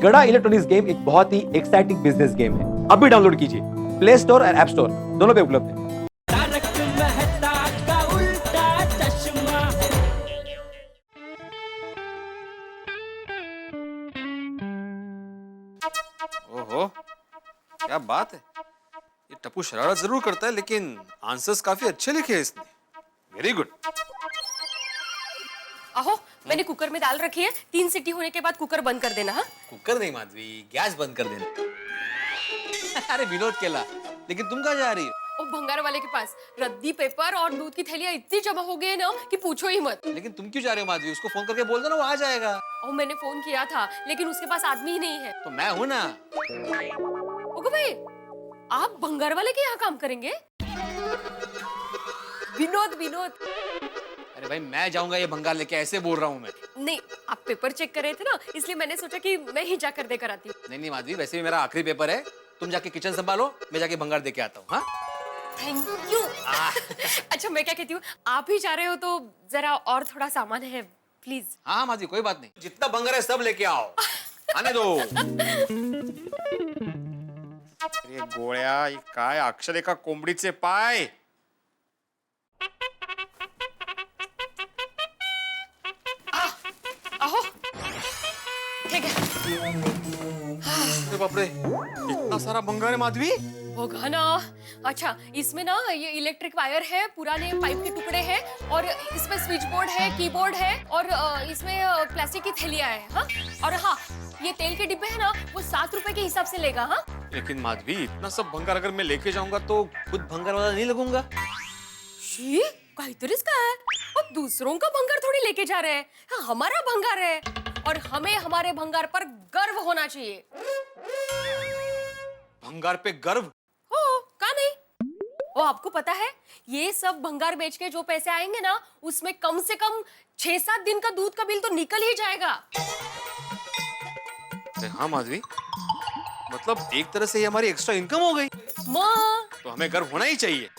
गड़ा electronics game एक बहुत ही एक्साइटिंग बिजनेस गेम है। अभी डाउनलोड कीजिए, प्ले स्टोर और ऐप स्टोर दोनों पे उपलब्ध है। तारक मेहता का उल्टा चश्मा। ओहो, क्या बात है। ये टप्पू शरारत जरूर करता है, लेकिन आंसर्स काफी अच्छे लिखे हैं इसने। Very good. आहो, मैंने कुकर में दाल रखी है, 3 सीटी होने के बाद कुकर बंद कर देना। हाँ, कुकर नहीं माधवी, गैस बंद कर देना। अरे विनोद केला, लेकिन तुम कहाँ जा रही हो? ओ भंगार वाले के पास रद्दी पेपर और दूध की थैलियां इतनी जमा हो गई है ना कि पूछो ही मत। लेकिन तुम क्यों जा रहे हो माधवी? उसको फोन करके बोल दो ना, वो आ जाएगा। ओ मैंने फोन किया था, लेकिन उसके पास आदमी ही नहीं है। तो मैं हूं ना। ओके भाई, आप भंगार वाले के यहाँ काम करेंगे? विनोद अरे भाई, मैं जाऊंगा ये भंगार लेके, ऐसे बोल रहा हूँ मैं। नहीं, आप पेपर चेक कर रहे थे ना, इसलिए मैंने सोचा कि मैं ही जाकर देकर आती हूँ। नहीं माधवी, वैसे भी मेरा आखिरी पेपर है। तुम जाके किचन संभालो, मैं जाके भंगार देके आता हूँ। हाँ, थैंक यू। अच्छा, मैं क्या कहती हूँ, आप ही जा रहे हो तो जरा और थोड़ा सामान है प्लीज। हाँ माधवी, कोई बात नहीं, जितना भंगार है सब लेके आओ। आने दो। अरे गोळ्या, ये काय अक्षरे का कोंबडीचे पाय। आहो, ठीक है। अरे बाप रे, इतना सारा भंगार है माधवी। होगा ना। अच्छा, इसमें ना ये इलेक्ट्रिक वायर है, पुराने पाइप के टुकड़े हैं, और इसमें स्विच बोर्ड है, कीबोर्ड है, और इसमें प्लास्टिक की थैलियां है। हाँ, और हाँ, ये तेल के डिब्बे है ना, वो 7 रुपए के हिसाब से लेगा। हाँ, लेकिन माधवी, इतना सब भंगार अगर मैं लेके जाऊंगा तो खुद भंगार वाला नहीं लगूंगा। शी, काहीतरीच काय, और दूसरों का भंगार थोड़ी लेके जा रहे हैं। हाँ, हमारा भंगार है, और हमें हमारे भंगार पर गर्व होना चाहिए। भंगार पे गर्व? हो, का नहीं? ओ, आपको पता है, ये सब भंगार बेच के जो पैसे आएंगे ना, उसमें कम से कम 6-7 दिन का दूध का बिल तो निकल ही जाएगा। अरे हाँ माधवी, मतलब एक तरह से ये हमारी एक्स्ट्रा इनकम हो गई। माँ, तो हमें गर्व होना ही चाहिए।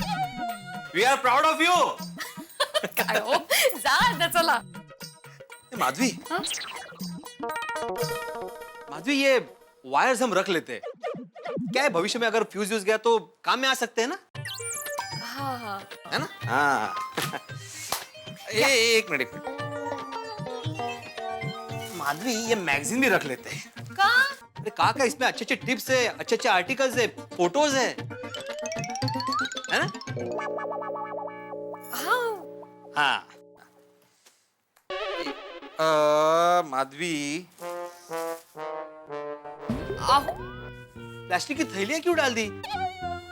We are proud of you। काय हो? जा चला। माधवी, हाँ? माधवी, ये वायर्स हम रख लेते हैं। क्या है, भविष्य में अगर फ्यूज यूज गया तो काम में आ सकते हैं ना? हाँ, है ना? हाँ। एक मिनट। माधवी, ये मैगजीन भी रख लेते हैं। का? अरे का इसमें अच्छे अच्छे टिप्स है, अच्छे अच्छे आर्टिकल्स है, फोटोज है ना? हाँ, हाँ। माधवी, आहो, प्लास्टिक की थैलियां क्यों डाल दी?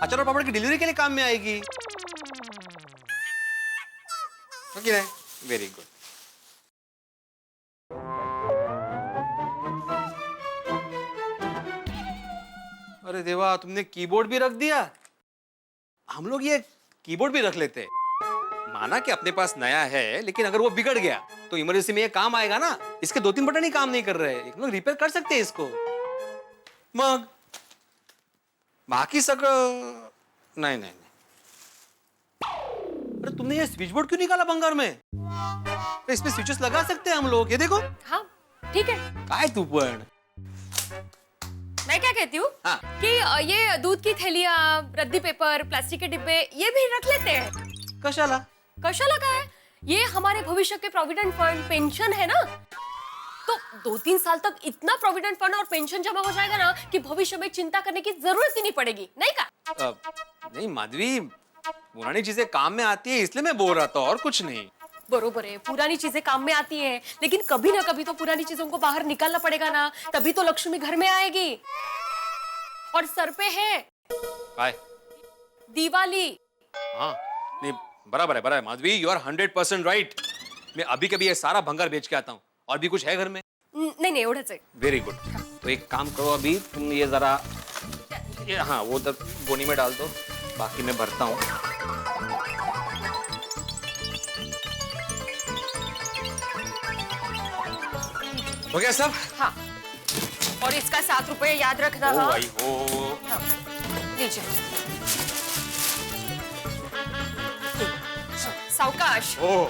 अचार और पापड़ की डिलीवरी के लिए काम में आएगी। ओके ना? Very good. अरे देवा, तुमने कीबोर्ड भी रख दिया। हम लोग ये कीबोर्ड भी रख लेते। माना कि अपने पास नया है, लेकिन अगर वो बिगड़ गया तो इमरजेंसी में ये काम आएगा ना। इसके 2-3 बटन ही काम नहीं कर रहे हैं, हम लोग रिपेयर कर सकते हैं इसको। मग बाकी सगळं नहीं। अरे तुमने ये स्विच बोर्ड क्यों निकाला भंगार में? तो इसमें स्विचेस लगा सकते हैं हम लोग, ये देखो। हाँ, ठीक है। काय तू पण? मैं क्या कहती हूँ, हाँ। कि ये दूध की थैलियां, रद्दी पेपर, प्लास्टिक के डिब्बे, ये भी रख लेते हैं। कशाला? कशाला का है? ये हमारे भविष्य के प्रोविडेंट फंड, पेंशन है ना, तो 2-3 साल तक इतना प्रोविडेंट फंड और पेंशन जमा हो जाएगा ना कि भविष्य में चिंता करने की जरूरत ही नहीं पड़ेगी, नहीं का? नहीं माधवी, पुरानी चीजें काम में आती है, इसलिए मैं बोल रहा था, और कुछ नहीं। बरोबर है, पुरानी चीजें काम में आती है, लेकिन कभी ना कभी तो पुरानी चीजों को बाहर निकालना पड़ेगा ना, तभी तो लक्ष्मी घर में आएगी। और सर पे है काय? दिवाली। हाँ, नहीं, बराबर है माधवी, यू आर 100% राइट। मैं अभी कभी ये सारा भंगार बेच के आता हूँ। और भी कुछ है घर में? नहीं, एवढंच है। Very good. तो एक काम करो, अभी तुम ये जरा, ये हाँ, वो उधर गोनी में डाल दो, बाकी मैं भरता हूँ। हो गया सब? हाँ, और इसका 7 रुपए याद रखना। ओ हाँ, भाई हो। हाँ, लीजिए। सावकाश। ओ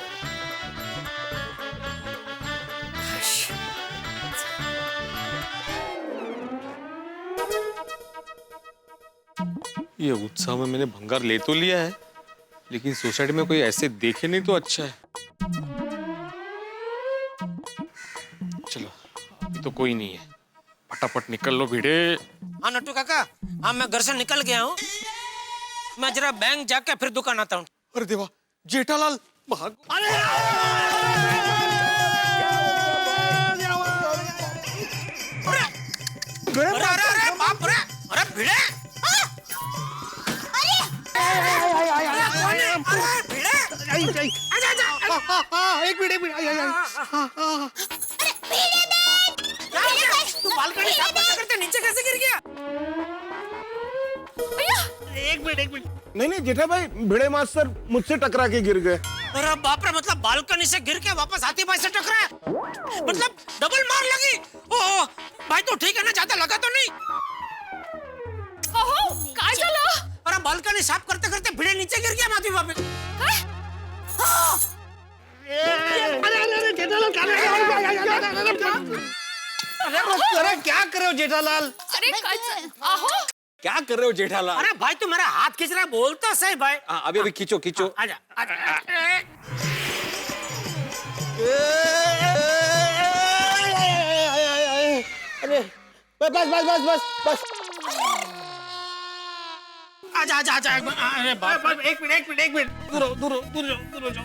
ये उत्साह में मैंने भंगार ले तो लिया है, लेकिन सोसाइटी में कोई ऐसे देखे नहीं तो अच्छा है। चलो, अभी तो कोई नहीं है, फटाफट निकल लो भिड़े। हाँ नट्टू काका, हाँ मैं घर से निकल गया हूँ। मैं जरा बैंक जाके फिर दुकान आता हूँ। अरे देवा, जेठालाल भाग। अरे बाप रे, अरे भिड़े, एक मिनट तू बालकनी साफ करते करते नीचे कैसे गिर गया? एक मिनट नहीं जेठा भाई, भिड़े मास्टर मुझसे टकरा के गिर गए। अरे बाप रे, मतलब बालकनी से गिर के वापस हाथी भाई से टकराया, मतलब डबल मार लगी। ओह भाई तो ठीक है ना, ज्यादा लगा तो नहीं? अहो, काय झालं? अरे बालकनी साफ करते करते भिड़े नीचे गिर गया माधवी बाबी। अरे क्या कर रहे हो जेठालाल? अरे काय अहो, क्या कर रहे हो जेठालाल? अरे भाई तू मेरा हाथ खींच रहा है, बोलता सही भाई। हाँ, अभी खींचो खींचो। आजा आजा। अरे बस आजा आजा आजा। अरे बाप रे, एक मिनट दूर हो जाओ।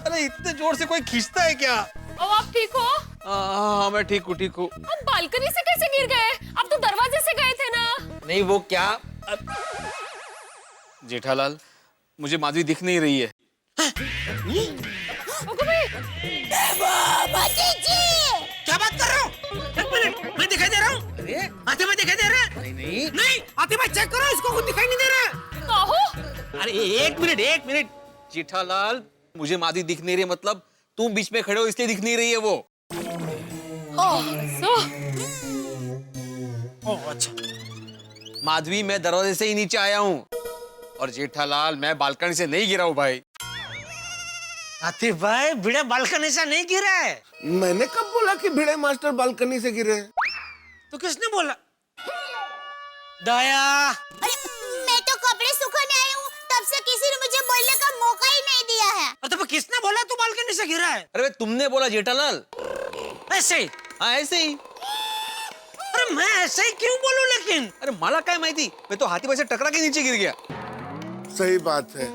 अरे इतने जोर से कोई खींचता है क्या? अब आप ठीक हो? हाँ, मैं ठीक हूँ। आप बालकनी से कैसे गिर गए? आप तो दरवाजे से गए थे ना? नहीं वो क्या, जेठालाल मुझे माधवी दिख नहीं रही है। क्या बात कर रहे हो? एक मिनट, मैं दिखाई दे रहा हूँ? अरे हाथी भाई दिखाई दे रहा है? नहीं हाथी भाई चेक करो, इसको कुछ दिखाई नहीं दे रहा है। कहो? अरे एक मिनट जेठालाल, मुझे माधवी दिख नहीं रही, मतलब तुम बीच में खड़े हो इसलिए दिख नहीं रही है वो। ओह अच्छा। माधवी मैं दरवाजे से ही नीचे आया हूँ, और जेठालाल मैं बालकनी से नहीं गिरा हूँ भाई। हाथी भाई भिड़े बालकनी से नहीं गिरा है। मैंने कब बोला कि भिड़े मास्टर बालकनी से गिरे? तो किसने बोला? दया। अरे मैं तो कपड़े सुखाने आई हूँ, तब से किसी ने मुझे बोलने का मौका ही नहीं दिया है। अरे तो किसने बोला तू बालकनी से गिरा है? अरे तुमने बोला जेठालाल। ऐसे ही? हाँ ऐसे ही। अरे मैं ऐसे ही क्यों बोलूं लेकिन? अरे मला काय माहिती, मैं तो हाथी भाई से टकरा के नीचे गिर गया। सही बात है,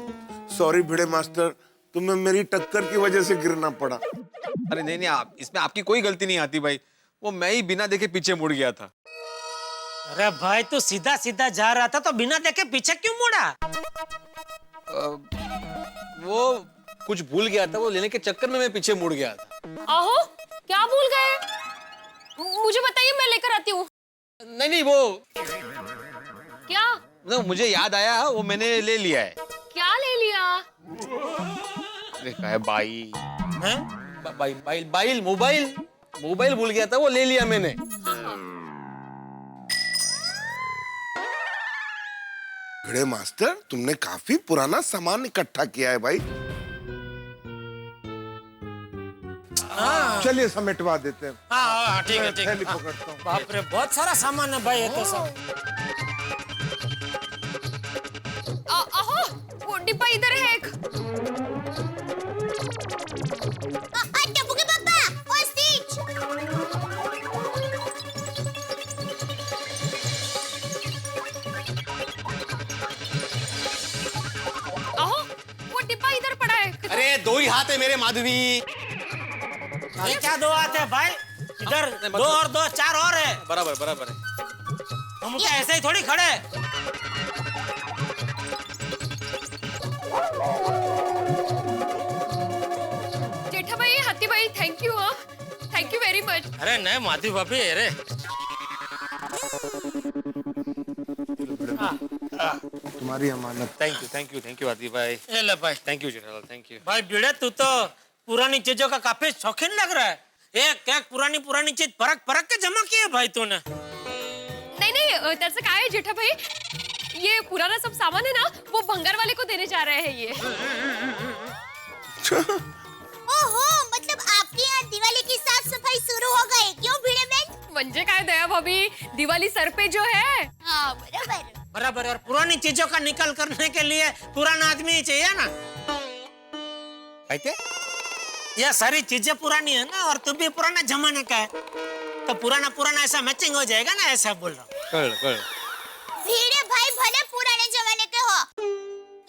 सॉरी भिड़े मास्टर, तुम्हें मेरी टक्कर की वजह से गिरना पड़ा। अरे नहीं आप, इसमें आपकी कोई गलती नहीं आती भाई, वो मैं ही बिना देखे पीछे मुड़ गया था। अरे भाई तू सीधा सीधा जा रहा था तो बिना देखे पीछे क्यों मुड़ा? वो कुछ भूल गया था, वो लेने के चक्कर में मैं पीछे मुड़ गया था। अहो, क्या भूल गए? मुझे बताइए, मैं लेकर आती हूँ। नहीं वो क्या? no, मुझे याद आया, वो मैंने ले लिया है। क्या ले लिया? अरे क्या है बाई, हैं? मोबाइल भूल गया था, वो ले लिया मैंने। भिड़े मास्टर, तुमने काफी पुराना सामान इकट्ठा किया है भाई। चलिए समेटवा देते हैं। हाँ ठीक है थैली पकड़ता हूँ। बाप रे बहुत सारा सामान है भाई, ये तो सब। अहो, वो डिब्बा इधर है एक। टप्पू के पापा, और स्टिच। अहो, वो डिब्बा इधर पड़ा है। अरे दो ही हाथ है मेरे माधवी। ये क्या दो आते हैं भाई? इधर दो और दो चार और है। बराबर है। हम क्या ऐसे ही थोड़ी खड़े? जेठा भाई, हाथी भाई, thank you. Thank you very much. अरे नहीं माधवी भाभी, अरे तुम्हारी अमानत। थैंक यू आदि भाई। ये ले भाई। Thank you Jethalal, thank you. भाई भिड़े तू तो पुरानी चीजों का काफी शौकीन लग रहा है। एक एक पुरानी चीज परख के जमा की है भाई तूने। नहीं, त्याचं काय है जेठा भाई, ये पुराना सब सामान है ना, वो भंगार वाले को देने जा रहे हैं ये। ओहो, मतलब आपके यहाँ दिवाली की साफ सफाई शुरू हो गई, क्यों भिड़े बहन? म्हणजे काय दया भाभी, दिवाली सर पे जो है। हाँ बराबर। बराबर। और पुरानी चीजों का निकाल करने के लिए पुराना आदमी ही चाहिए ना। कहते यह सारी चीजें पुरानी है ना, और तू भी पुराना जमाने का है, तो पुराना पुराना ऐसा मैचिंग हो जाएगा ना, ऐसा बोल रहा हूँ। कर भिड़े भाई भले पुराने जमाने के हो,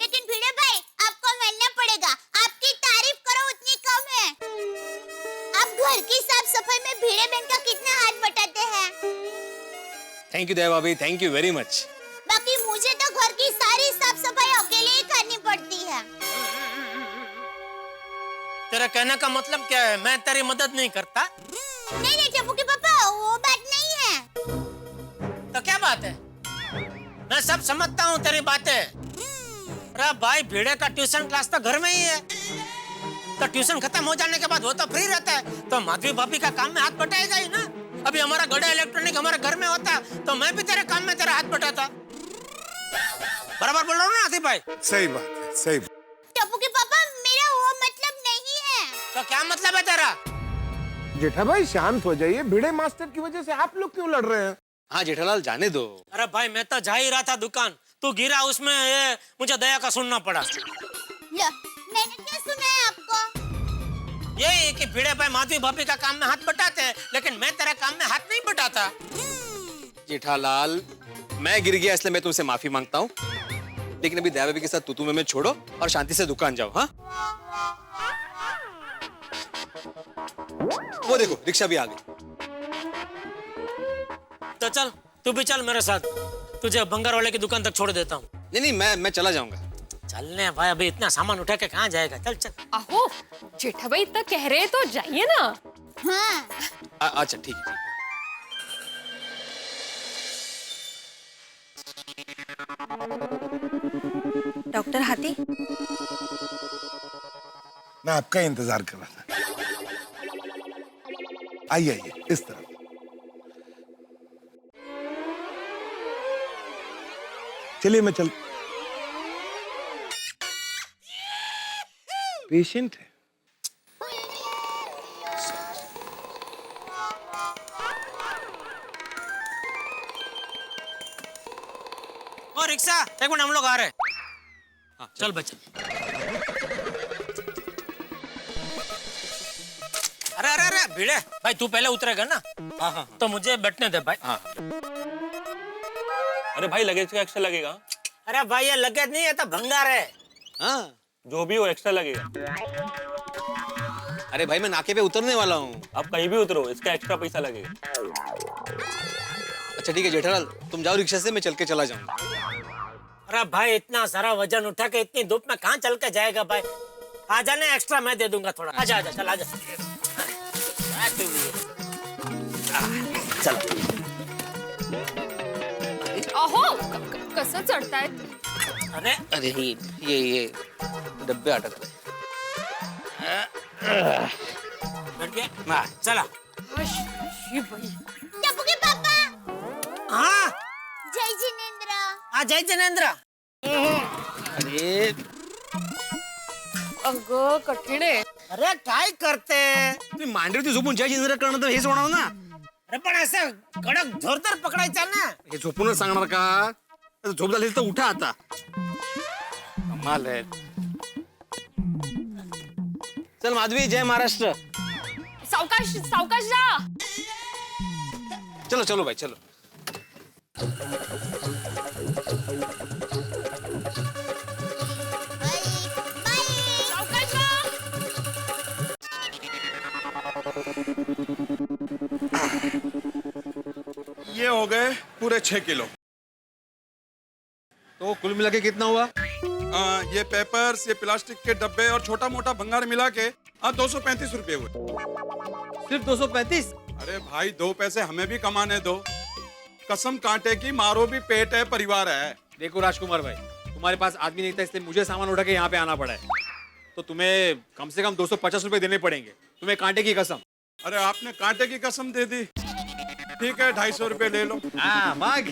लेकिन भिड़े भाई आपको मानना पड़ेगा, आपकी तारीफ करो उतनी कम है। आप घर की साफ सफाई में भिड़े बहन का कितना हाथ बटाते हैं। Thank you Daya Bhabhi, thank you very much. बाकी मुझे तो घर की सारी साफ सफाई अकेले ही करनी पड़ती है। तेरा कहने का मतलब क्या है? मैं तेरी मदद नहीं करता? नहीं नहीं टप्पू के पापा, वो बात नहीं है। तो क्या बात है? मैं सब समझता हूँ तेरी बातें। अरे भाई, भिड़े का ट्यूशन क्लास तो घर में ही है, तो ट्यूशन खत्म हो जाने के बाद वो तो फ्री रहता है, तो माधवी भाभी का काम में हाथ बटाएगा ही ना। अभी हमारा गड़ा इलेक्ट्रॉनिक हमारे घर में होता तो मैं भी तेरे काम में तेरा हाथ बटाता। बराबर बोल रहा हूँ ना आतिफ भाई? सही बात है, सही बात। टप्पू के पापा, मेरा वो मतलब नहीं है। तो क्या मतलब है तेरा? जेठा भाई शांत हो जाइए, भिड़े मास्टर की वजह से आप लोग क्यों लड़ रहे हैं? हाँ जेठालाल जाने दो। अरे भाई, मैं तो जा ही रहा था दुकान, तू गिरा उसमें, ये मुझे दया का सुनना पड़ा। लो, मैंने क्या सुना है आपको? यही कि भिड़े भाई माधवी भाभी का काम में हाथ बटाते हैं, लेकिन मैं तेरा काम में हाथ नहीं बटाता। जेठालाल, मैं गिर गया इसलिए मैं तुमसे माफी मांगता हूँ, लेकिन अभी दया भाभी के साथ तू में छोड़ो और शांति से दुकान जाओ। हाँ, वो देखो रिक्शा भी आ गई। तो चल, तू भी चल मेरे साथ, तुझे भंगार वाले की दुकान तक छोड़ देता हूँ। नहीं मैं चला जाऊंगा। चलने भाई, अभी इतना सामान उठा के कहाँ जाएगा? चल चल। आहो, जेठा भाई इतना कह रहे हैं तो जाइए ना। हाँ। अच्छा ठीक है। डॉक्टर हाथी, मैं आपका इंतजार कर रहा था। आइए आइए, इस तरफ। चलिए मैं चल। पेशेंट है। ओ रिक्शा, एक मिनट, हम लोग आ रहे हैं। हाँ, चल बच्चा। अरे अरे अरे भिड़े भाई, तू पहले उतरेगा ना? हाँ तो मुझे बैठने दे भाई। हाँ। अरे भाई, लगेज का एक्स्ट्रा लगेगा। अरे भाई, ये लगेज नहीं है, तो भंगार है। हाँ। जो भी हो एक्स्ट्रा लगेगा। अरे भाई, मैं नाके पे उतरने वाला हूँ। आप कहीं भी उतरो, इसका एक्स्ट्रा पैसा लगेगा। अच्छा ठीक है जेठालाल, तुम जाओ रिक्शा से, मैं चल के चला जाऊंगा। अरे भाई, इतना सारा वजन उठा के इतनी धूप में कहाँ चल के जाएगा भाई? आ जाने, एक्स्ट्रा मैं दे दूंगा थोड़ा। आजा आजा, चल आजा। चलो। आहो, कसं चढताय? अरे अरे ये डब्बे अटक रहे। बैठ गए? चला। अशी बाई. टप्पू के पापा, हाँ, जय जिनेंद्र। आ जय जिनेंद्र। अरे अगं कठीण आहे. अरे काय करते? तुम्ही मांडीवरती झोपून जय जिंद्र करणं तर हेच होणार ना. अरे पण असं कडक जोरदार पकडायचा ना. हे झोपूनच सांगणार का? आता झोप झाली तर उठा आता. कमाल आहे. चल माधवी, जय महाराष्ट्र. सावकाश सावकाश जा. चलो चलो भाई चलो. सावकाश जा. ये हो गए पूरे 6 किलो। तो कुल मिला के कितना हुआ? ये पेपर्स, ये प्लास्टिक के डब्बे और छोटा मोटा भंगार मिला के 235 रुपए हुए। सिर्फ 235? अरे भाई, 2 पैसे हमें भी कमाने दो। कसम कांटे की, मारो भी पेट है, परिवार है। देखो राजकुमार भाई, तुम्हारे पास आदमी नहीं था इसलिए मुझे सामान उठा के यहाँ पे आना पड़ा है, तो तुम्हें कम से कम 250 रुपए देने पड़ेंगे, तुम्हें कांटे की कसम। अरे आपने कांटे की कसम दे दी, ठीक है 250 रुपए ले लो। हाँ मांग।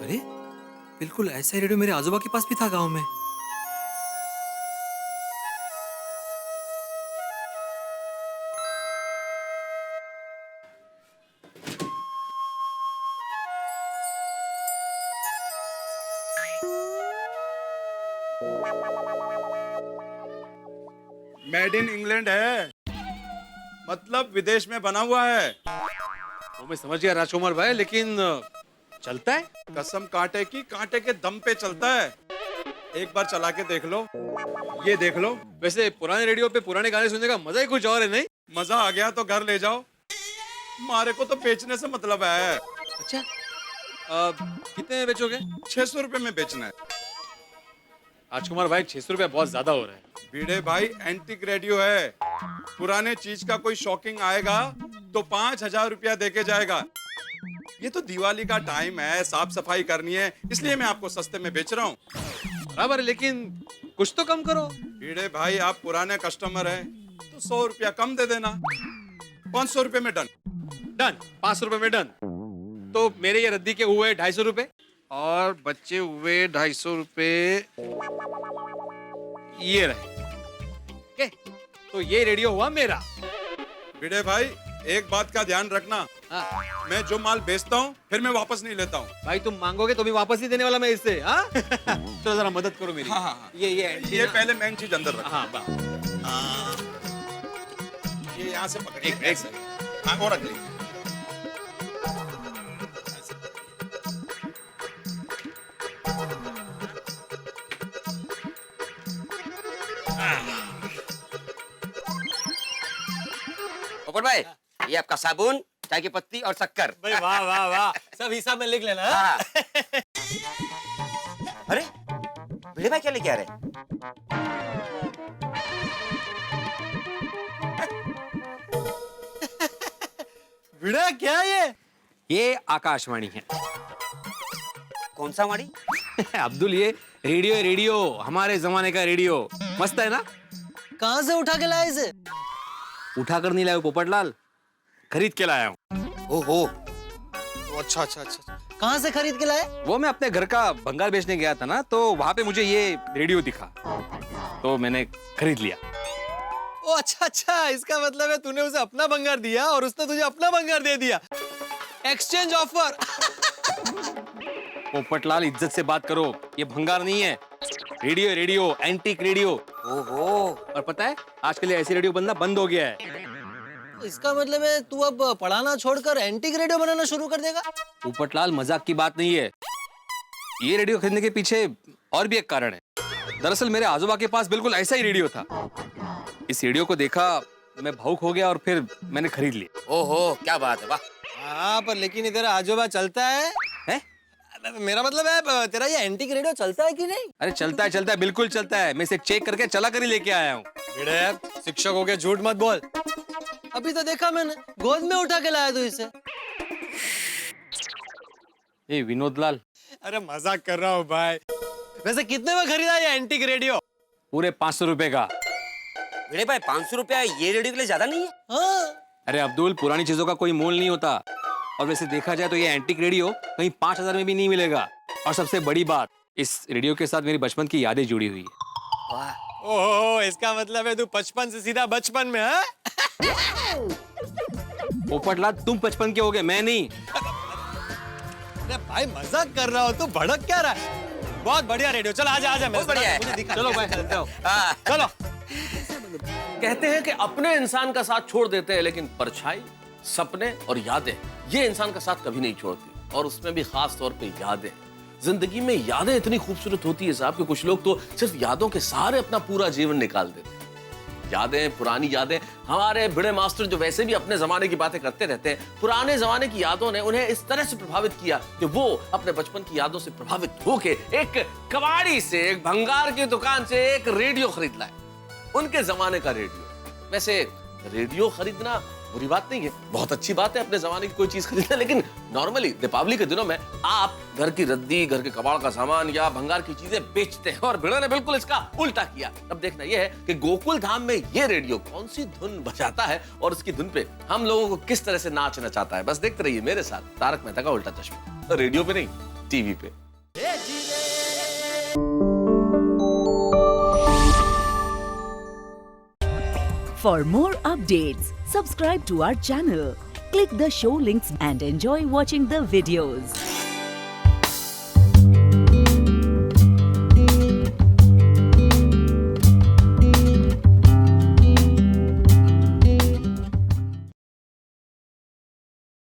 अरे बिल्कुल ऐसा रेडियो मेरे आजोबा के पास भी था गांव में। मेड इन इंग्लैंड है, मतलब विदेश में बना हुआ है। वो मैं समझ गया राजकुमार भाई, लेकिन चलता है? कसम कांटे की, कांटे के दम पे चलता है। एक बार चला के देख लो, ये देख लो। वैसे पुराने रेडियो पे पुराने गाने सुनने का मजा ही कुछ और है, नहीं? मजा आ गया तो घर ले जाओ, मारे को तो बेचने से मतलब है। अच्छा, कितने में बेचोगे? 600 रुपए में बेचना है। राजकुमार भाई 600 रुपया बहुत ज्यादा हो रहा है। भिड़े भाई एंटीक रेडियो है, पुराने चीज का कोई शॉकिंग आएगा तो 5000 रुपया देके जाएगा। ये तो दिवाली का टाइम है, साफ सफाई करनी है, इसलिए मैं आपको सस्ते में बेच रहा हूँ। बराबर है, लेकिन कुछ तो कम करो। भिड़े भाई आप पुराने कस्टमर हैं तो 100 रुपया कम दे देना। 500 रुपए में डन। डन, 500 रुपए में डन। तो मेरे ये रद्दी के हुए 250 रुपए और बच्चे हुए 250 रुपए ये रहे। ओके, तो ये रेडियो हुआ मेरा। भिड़े भाई एक बात का ध्यान रखना, हाँ। मैं जो माल बेचता हूँ फिर मैं वापस नहीं लेता हूँ। भाई तुम मांगोगे तो भी वापस ही देने वाला मैं इससे। हाँ? तो जरा मदद करो मेरी। हाँ, हाँ, हाँ। ये पहले मेन चीज अंदर रखो। हाँ, बस। ये यहाँ से पकड़िए। एक हाँ, और रख लीजिए। पोपट भाई, ये आपका साबुन, चाय की पत्ती और शक्कर। भाई वाह वाह वाह, सब हिसाब में लिख लेना। हाँ। अरे भिड़े भाई क्या लेके आ रहे? भिड़ा क्या ये आकाशवाणी है। कौन सा वाणी? अब्दुल, ये रेडियो है, रेडियो हमारे जमाने का रेडियो। मस्त है ना? कहाँ से उठा के लाए इसे? उठा कर नहीं लाया हूँ पोपटलाल, खरीद के लाया हूँ। ओहो, अच्छा अच्छा अच्छा, कहाँ से खरीद के लाए? वो मैं अपने घर का भंगार बेचने गया था ना, तो वहां पे मुझे ये रेडियो दिखा तो मैंने खरीद लिया। ओ अच्छा अच्छा, इसका मतलब है तूने उसे अपना भंगार दिया और उसने तुझे अपना भंगार दे दिया। Exchange offer. पोपटलाल इज्जत से बात करो, ये भंगार नहीं है, रेडियो है, रेडियो, एंटीक रेडियो। ओहो। और पता है आजकल ऐसे रेडियो बनना बंद हो गया है। इसका मतलब है तू अब पढ़ाना छोड़कर एंटीक रेडियो बनाना शुरू कर देगा? पोपटलाल मजाक की बात नहीं है, ये रेडियो खरीदने के पीछे और भी एक कारण है। दरअसल मेरे आजोबा के पास बिल्कुल ऐसा ही रेडियो था। इस रेडियो को देखा, मैं भावुक हो गया और फिर मैंने खरीद लिया। ओहो, क्या बात है, वाह। हाँ, पर लेकिन इधर आजोबा चलता है? मेरा मतलब है तेरा ये एंटीक रेडियो चलता है कि नहीं? अरे चलता है, बिल्कुल चलता है। मैं इसे चेक करके चला कर ही लेके आया हूँ। शिक्षक हो के झूठ मत बोल। अभी तो देखा मैंने, गोद में उठा के लाया तू इसे। ए विनोद लाल, अरे मजाक कर रहा हूँ भाई। वैसे कितने में खरीदा ये एंटीक रेडियो? पूरे 500 रुपए का। भिड़े भाई 500 रुपया ये रेडियो के लिए ज्यादा नहीं है? हाँ। अरे अब्दुल, पुरानी चीजों का कोई मोल नहीं होता, और वैसे देखा जाए तो ये एंटीक रेडियो कहीं 5000 में भी नहीं मिलेगा। और सबसे बड़ी बात, इस रेडियो के साथ मेरी बचपन की यादें जुड़ी हुई है। ओहो, इसका मतलब है तू 55 से सीधा बचपन में? हाँ? पोपटलाल, तुम 55 के हो गए, मैं नहीं। अरे भाई मजाक कर रहा हो, तू भड़क क्या रहा है? बहुत बढ़िया रेडियो, चलो आजा आजा, बहुत बढ़िया है। मुझे दिखा। चलो भाई, चलते हो। हाँ। चलो। कहते हैं कि अपने इंसान का साथ छोड़ देते हैं, लेकिन परछाई, सपने और यादें ये इंसान का साथ कभी नहीं छोड़ती, और उसमें भी खास तौर पे यादें। जिंदगी में यादें इतनी खूबसूरत होती है साहब कि कुछ लोग तो सिर्फ यादों के सहारे अपना पूरा जीवन निकाल देते हैं। यादें, पुरानी यादें। हमारे भिड़े मास्टर जो वैसे भी अपने जमाने की बातें करते रहते हैं, पुराने जमाने की यादों ने उन्हें इस तरह से प्रभावित किया कि वो अपने बचपन की यादों से प्रभावित होके एक कबाड़ी से, एक भंगार की दुकान से एक रेडियो खरीद लाए, उनके जमाने का रेडियो। वैसे रेडियो खरीदना बुरी बात नहीं है, बहुत अच्छी बात है अपने जमाने की कोई चीज खरीदना, लेकिन नॉर्मली दीपावली के दिनों में आप घर की रद्दी, घर के कबाड़ का सामान या भंगार की चीजें बेचते हैं, और भिड़ों ने बिल्कुल इसका उल्टा किया। अब देखना यह है कि गोकुल धाम में ये रेडियो कौन सी धुन बजाता है और उसकी धुन पे हम लोगों को किस तरह से नाच नचाता है। बस देखते रहिए मेरे साथ तारक मेहता का उल्टा चश्मा, रेडियो पे नहीं, TV pay. For more updates, subscribe to our channel, click the show links and enjoy watching the videos.